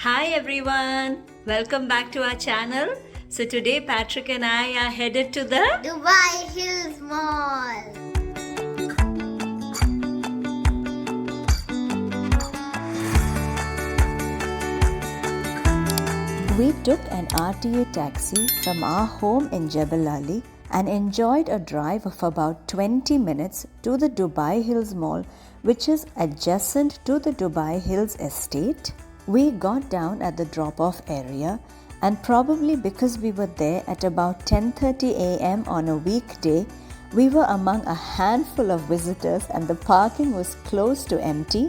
Hi everyone, welcome back to our channel. So today Patrick and I are headed to the Dubai Hills Mall. We took an RTA taxi from our home in Jebel Ali and enjoyed a drive of about 20 minutes to the Dubai Hills Mall, which is adjacent to the Dubai Hills estate. We got down at the drop-off area, and probably because we were there at about 10:30 a.m. on a weekday, we were among a handful of visitors and the parking was close to empty.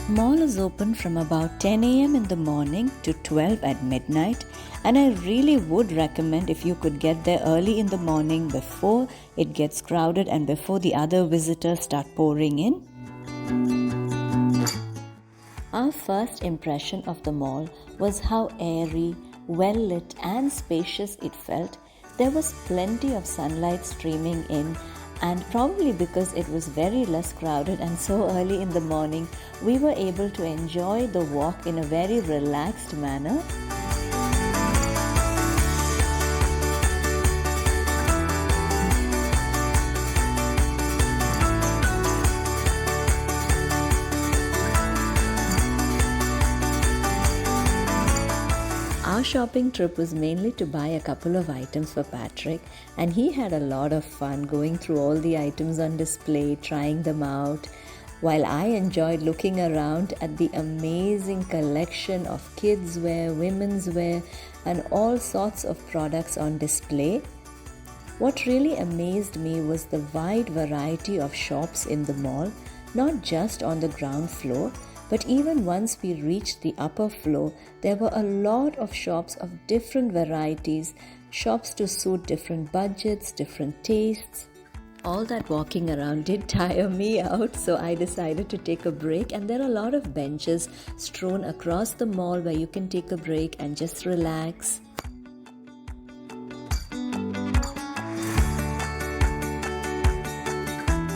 Mall is open from about 10 a.m. in the morning to 12 at midnight, and I really would recommend if you could get there early in the morning before it gets crowded and before the other visitors start pouring in. Our first impression of the mall was how airy, well lit and spacious it felt. There was plenty of sunlight streaming in, and probably because it was very less crowded and so early in the morning, we were able to enjoy the walk in a very relaxed manner. Our shopping trip was mainly to buy a couple of items for Patrick, and he had a lot of fun going through all the items on display, trying them out, while I enjoyed looking around at the amazing collection of kids' wear, women's wear, and all sorts of products on display. What really amazed me was the wide variety of shops in the mall, not just on the ground floor, but even once we reached the upper floor, there were a lot of shops of different varieties, shops to suit different budgets, different tastes. All that walking around did tire me out, so I decided to take a break, and there are a lot of benches strewn across the mall where you can take a break and just relax.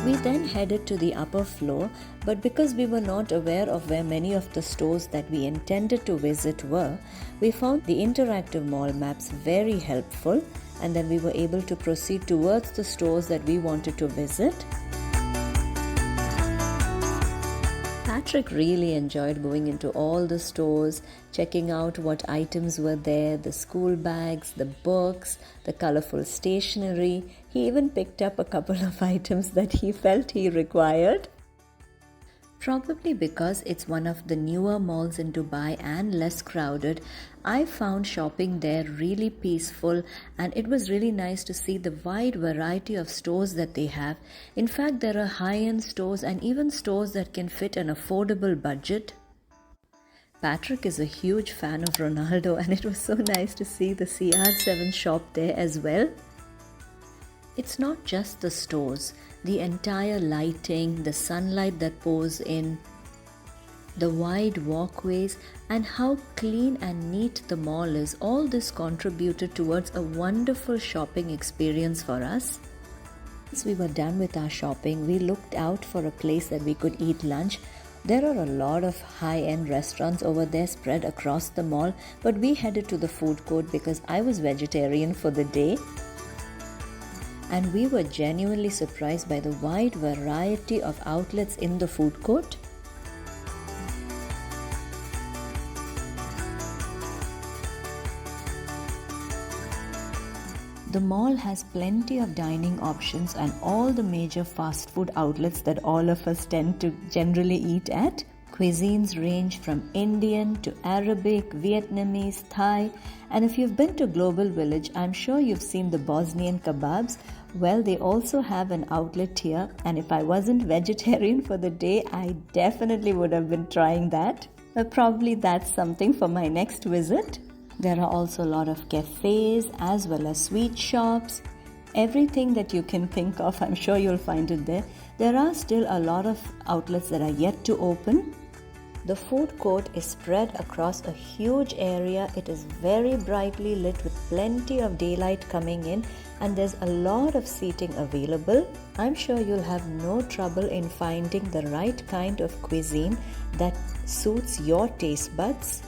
We then headed to the upper floor, but because we were not aware of where many of the stores that we intended to visit were, we found the interactive mall maps very helpful, and then we were able to proceed towards the stores that we wanted to visit. Patrick really enjoyed going into all the stores, checking out what items were there, the school bags, the books, the colorful stationery. He even picked up a couple of items that he felt he required. Probably because it's one of the newer malls in Dubai and less crowded, I found shopping there really peaceful, and it was really nice to see the wide variety of stores that they have. In fact, there are high-end stores and even stores that can fit an affordable budget. Patrick is a huge fan of Ronaldo, and it was so nice to see the CR7 shop there as well. It's not just the stores, the entire lighting, the sunlight that pours in, the wide walkways, and how clean and neat the mall is. All this contributed towards a wonderful shopping experience for us. Once we were done with our shopping, we looked out for a place that we could eat lunch. There are a lot of high-end restaurants over there spread across the mall, but we headed to the food court because I was vegetarian for the day. And we were genuinely surprised by the wide variety of outlets in the food court. The mall has plenty of dining options and all the major fast food outlets that all of us tend to generally eat at. Cuisines range from Indian to Arabic, Vietnamese, Thai, and if you've been to Global Village, I'm sure you've seen the Bosnian kebabs. Well, they also have an outlet here, and if I wasn't vegetarian for the day, I definitely would have been trying that. But probably that's something for my next visit. There are also a lot of cafes as well as sweet shops. Everything that you can think of, I'm sure you'll find it there. There are still a lot of outlets that are yet to open. The food court is spread across a huge area. It is very brightly lit with plenty of daylight coming in, and there's a lot of seating available. I'm sure you'll have no trouble in finding the right kind of cuisine that suits your taste buds.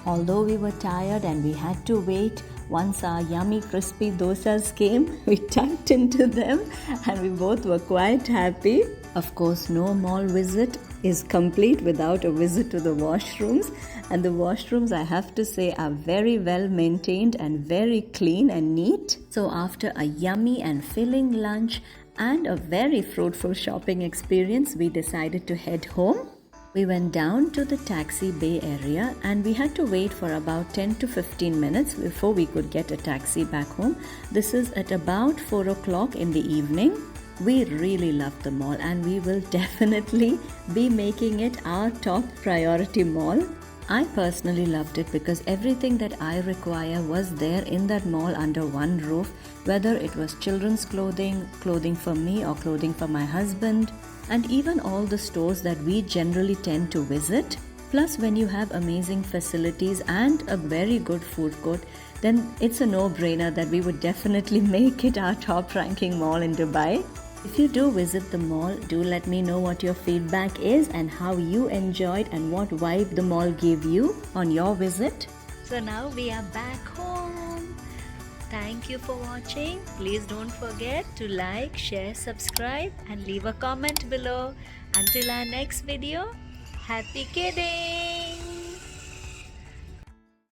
Although we were tired and we had to wait, once our yummy crispy dosas came, we tucked into them and we both were quite happy. Of course, no mall visit is complete without a visit to the washrooms, and the washrooms, I have to say, are very well maintained and very clean and neat. So after a yummy and filling lunch and a very fruitful shopping experience, we decided to head home. We went down to the taxi bay area and we had to wait for about 10 to 15 minutes before we could get a taxi back home. This is at about 4 o'clock in the evening. We really loved the mall and we will definitely be making it our top priority mall. I personally loved it because everything that I require was there in that mall under one roof, whether it was children's clothing, clothing for me or clothing for my husband, and even all the stores that we generally tend to visit. Plus, when you have amazing facilities and a very good food court, then it's a no-brainer that we would definitely make it our top ranking mall in Dubai. If you do visit the mall, do let me know what your feedback is and how you enjoyed and what vibe the mall gave you on your visit. So now we are back home. Thank you for watching. Please don't forget to like, share, subscribe and leave a comment below. Until our next video, happy kidding!